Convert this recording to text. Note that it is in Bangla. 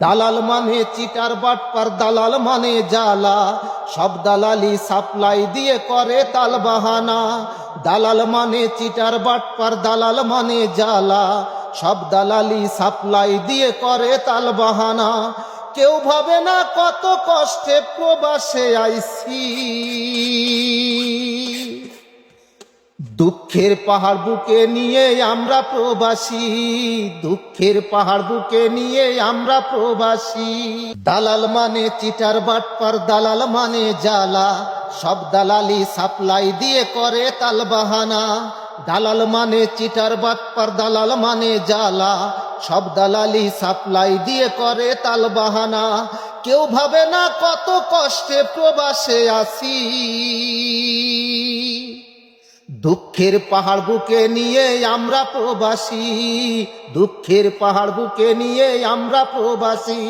দালাল মানে চিটার বাটপার, দালাল মানে জালা, সব দালালি সাপ্লাই দিয়ে করে তালবাহানা। দালাল মানে চিটার বাটপার, দালাল মানে জালা, সব দালালি সাপ্লাই দিয়ে করে তালবাহানা। কেউ ভাবে না কত কষ্টে প্রবাসে আইছি, দুঃখের পাহাড় বুকে নিয়ে আমরা প্রবাসী, দুঃখের পাহাড় বুকে নিয়ে আমরা প্রবাসী। দালাল মানে চিটার বাটপার, দালাল মানে জালা, সব দালালি সাপ্লাই দিয়ে করে তালবাহানা। দালাল মানে চিটার বাটপার, দালাল মানে জালা, সব দালালি সাপ্লাই দিয়ে করে তালবাহানা। কেউ ভাবে না কত কষ্টে প্রবাসে আসি, দুঃখের পাহাড় বুকে নিয়ে আমরা প্রবাসী, দুঃখের পাহাড় বুকে নিয়ে আমরা প্রবাসী।